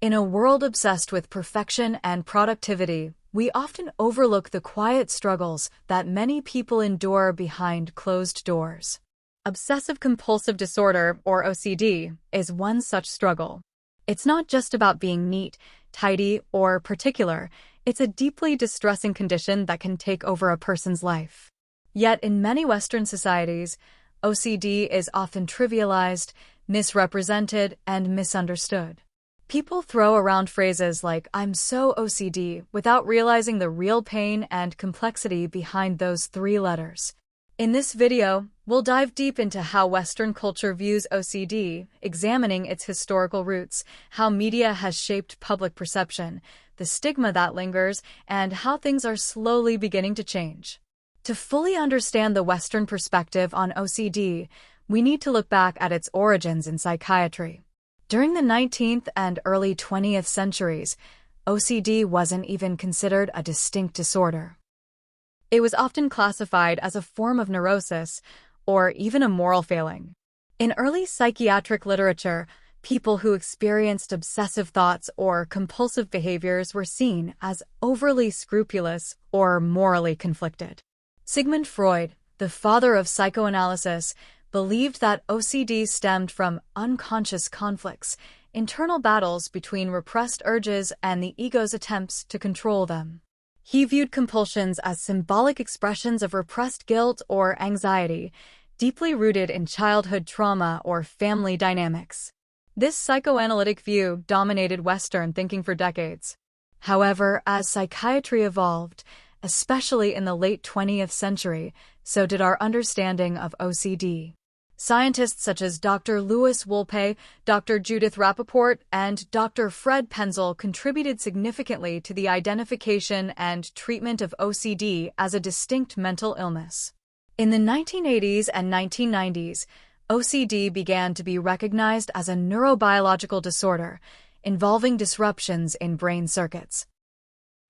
In a world obsessed with perfection and productivity, we often overlook the quiet struggles that many people endure behind closed doors. Obsessive-Compulsive Disorder, or OCD, is one such struggle. It's not just about being neat, tidy, or particular. It's a deeply distressing condition that can take over a person's life. Yet in many Western societies, OCD is often trivialized, misrepresented, and misunderstood. People throw around phrases like, "I'm so OCD," without realizing the real pain and complexity behind those three letters. In this video, we'll dive deep into how Western culture views OCD, examining its historical roots, how media has shaped public perception, the stigma that lingers, and how things are slowly beginning to change. To fully understand the Western perspective on OCD, we need to look back at its origins in psychiatry. During the 19th and early 20th centuries, OCD wasn't even considered a distinct disorder. It was often classified as a form of neurosis or even a moral failing. In early psychiatric literature, people who experienced obsessive thoughts or compulsive behaviors were seen as overly scrupulous or morally conflicted. Sigmund Freud, the father of psychoanalysis, believed that OCD stemmed from unconscious conflicts, internal battles between repressed urges and the ego's attempts to control them. He viewed compulsions as symbolic expressions of repressed guilt or anxiety, deeply rooted in childhood trauma or family dynamics. This psychoanalytic view dominated Western thinking for decades. However, as psychiatry evolved, especially in the late 20th century, so did our understanding of OCD. Scientists such as Dr. Louis Wolpe, Dr. Judith Rappaport, and Dr. Fred Penzel contributed significantly to the identification and treatment of OCD as a distinct mental illness. In the 1980s and 1990s, OCD began to be recognized as a neurobiological disorder involving disruptions in brain circuits,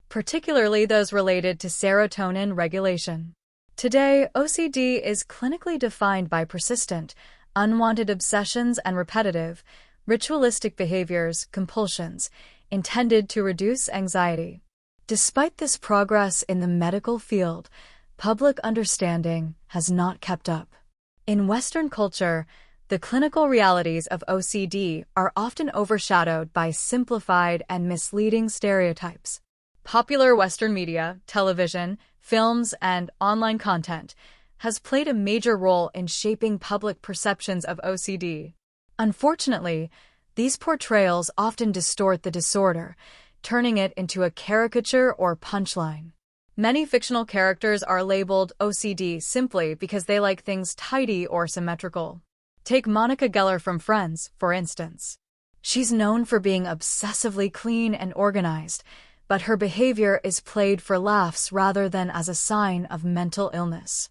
particularly those related to serotonin regulation. Today, OCD is clinically defined by persistent, unwanted obsessions and repetitive, ritualistic behaviors, compulsions, intended to reduce anxiety. Despite this progress in the medical field, public understanding has not kept up. In Western culture, the clinical realities of OCD are often overshadowed by simplified and misleading stereotypes. Popular Western media, television, films, and online content has played a major role in shaping public perceptions of OCD. Unfortunately, these portrayals often distort the disorder, turning it into a caricature or punchline. Many fictional characters are labeled OCD simply because they like things tidy or symmetrical. Take Monica Geller from Friends, for instance. She's known for being obsessively clean and organized, but her behavior is played for laughs rather than as a sign of mental illness.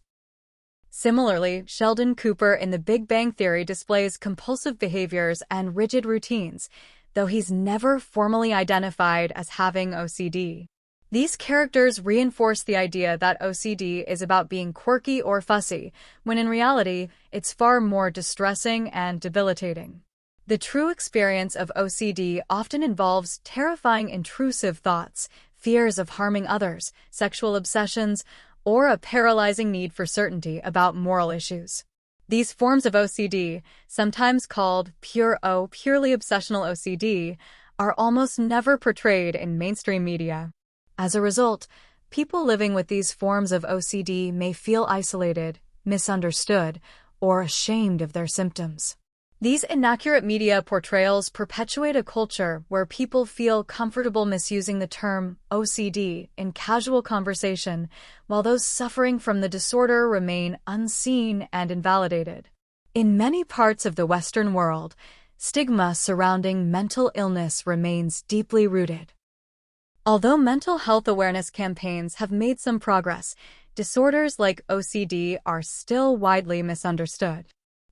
Similarly, Sheldon Cooper in The Big Bang Theory displays compulsive behaviors and rigid routines, though he's never formally identified as having OCD. These characters reinforce the idea that OCD is about being quirky or fussy, when in reality, it's far more distressing and debilitating. The true experience of OCD often involves terrifying intrusive thoughts, fears of harming others, sexual obsessions, or a paralyzing need for certainty about moral issues. These forms of OCD, sometimes called purely obsessional OCD, are almost never portrayed in mainstream media. As a result, people living with these forms of OCD may feel isolated, misunderstood, or ashamed of their symptoms. These inaccurate media portrayals perpetuate a culture where people feel comfortable misusing the term OCD in casual conversation, while those suffering from the disorder remain unseen and invalidated. In many parts of the Western world, stigma surrounding mental illness remains deeply rooted. Although mental health awareness campaigns have made some progress, disorders like OCD are still widely misunderstood.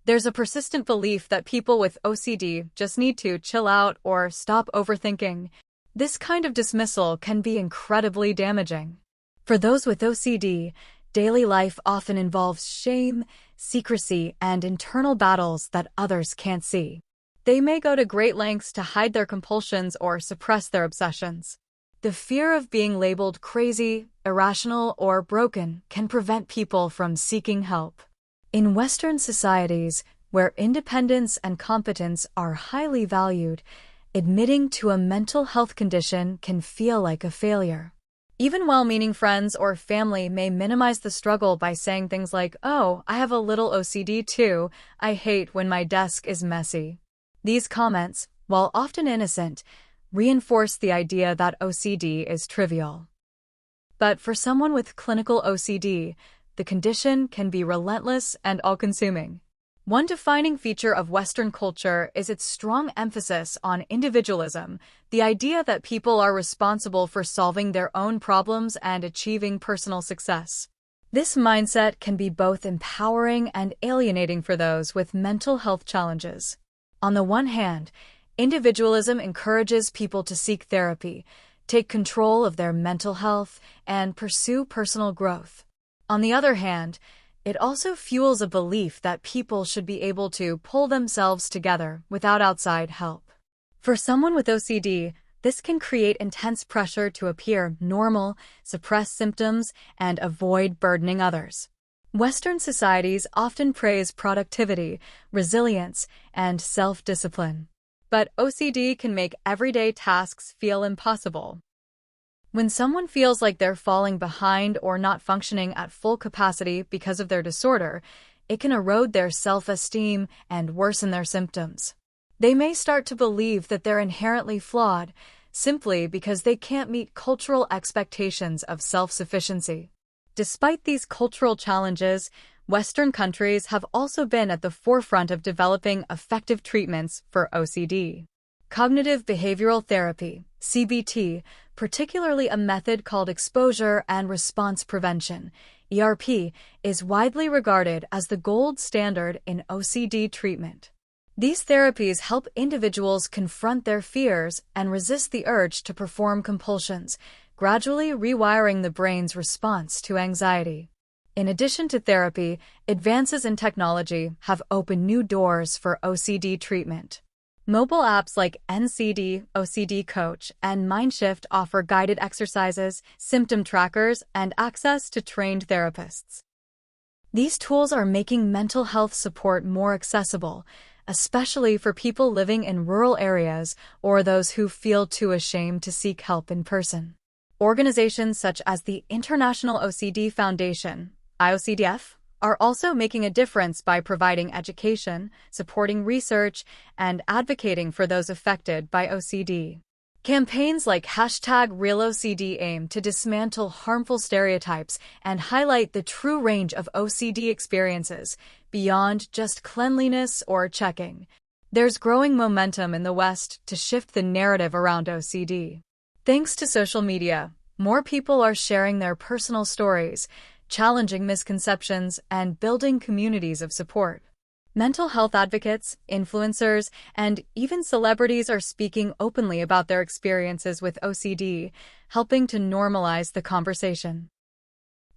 There's a persistent belief that people with OCD just need to chill out or stop overthinking. This kind of dismissal can be incredibly damaging. For those with OCD, daily life often involves shame, secrecy, and internal battles that others can't see. They may go to great lengths to hide their compulsions or suppress their obsessions. The fear of being labeled crazy, irrational, or broken can prevent people from seeking help. In Western societies, where independence and competence are highly valued, admitting to a mental health condition can feel like a failure. Even well-meaning friends or family may minimize the struggle by saying things like, "Oh, I have a little OCD too. I hate when my desk is messy." These comments, while often innocent, reinforce the idea that OCD is trivial. But for someone with clinical OCD, the condition can be relentless and all-consuming. One defining feature of Western culture is its strong emphasis on individualism, the idea that people are responsible for solving their own problems and achieving personal success. This mindset can be both empowering and alienating for those with mental health challenges. On the one hand, individualism encourages people to seek therapy, take control of their mental health, and pursue personal growth. On the other hand, it also fuels a belief that people should be able to pull themselves together without outside help. For someone with OCD, this can create intense pressure to appear normal, suppress symptoms, and avoid burdening others. Western societies often praise productivity, resilience, and self-discipline. But OCD can make everyday tasks feel impossible. When someone feels like they're falling behind or not functioning at full capacity because of their disorder, it can erode their self-esteem and worsen their symptoms. They may start to believe that they're inherently flawed, simply because they can't meet cultural expectations of self-sufficiency. Despite these cultural challenges, Western countries have also been at the forefront of developing effective treatments for OCD. Cognitive behavioral therapy, CBT, particularly a method called exposure and response prevention, ERP, is widely regarded as the gold standard in OCD treatment. These therapies help individuals confront their fears and resist the urge to perform compulsions, gradually rewiring the brain's response to anxiety. In addition to therapy, advances in technology have opened new doors for OCD treatment. Mobile apps like NCD, OCD Coach, and MindShift offer guided exercises, symptom trackers, and access to trained therapists. These tools are making mental health support more accessible, especially for people living in rural areas or those who feel too ashamed to seek help in person. Organizations such as the International OCD Foundation, IOCDF, are also making a difference by providing education, supporting research, and advocating for those affected by OCD. Campaigns like #RealOCD aim to dismantle harmful stereotypes and highlight the true range of OCD experiences, beyond just cleanliness or checking. There's growing momentum in the West to shift the narrative around OCD. Thanks to social media, more people are sharing their personal stories, challenging misconceptions, and building communities of support. Mental health advocates, influencers, and even celebrities are speaking openly about their experiences with OCD, helping to normalize the conversation.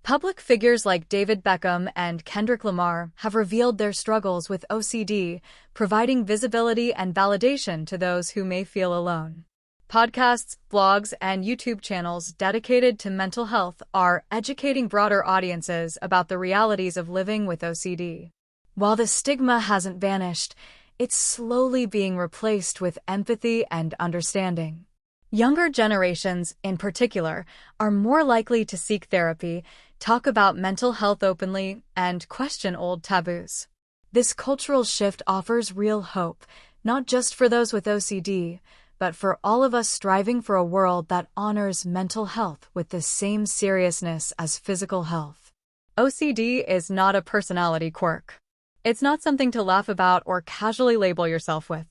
Public figures like David Beckham and Kendrick Lamar have revealed their struggles with OCD, providing visibility and validation to those who may feel alone. Podcasts, blogs, and YouTube channels dedicated to mental health are educating broader audiences about the realities of living with OCD. While the stigma hasn't vanished, it's slowly being replaced with empathy and understanding. Younger generations, in particular, are more likely to seek therapy, talk about mental health openly, and question old taboos. This cultural shift offers real hope, not just for those with OCD, but for all of us striving for a world that honors mental health with the same seriousness as physical health. OCD is not a personality quirk. It's not something to laugh about or casually label yourself with.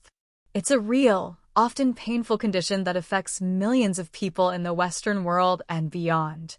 It's a real, often painful condition that affects millions of people in the Western world and beyond.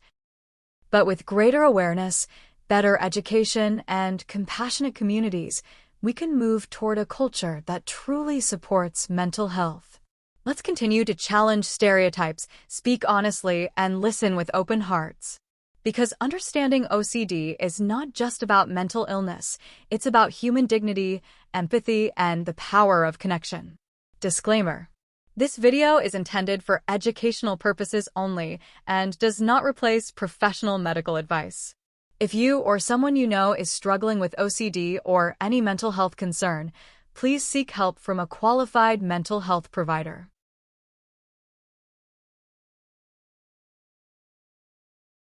But with greater awareness, better education, and compassionate communities, we can move toward a culture that truly supports mental health. Let's continue to challenge stereotypes, speak honestly, and listen with open hearts. Because understanding OCD is not just about mental illness, it's about human dignity, empathy, and the power of connection. Disclaimer. This video is intended for educational purposes only and does not replace professional medical advice. If you or someone you know is struggling with OCD or any mental health concern, please seek help from a qualified mental health provider.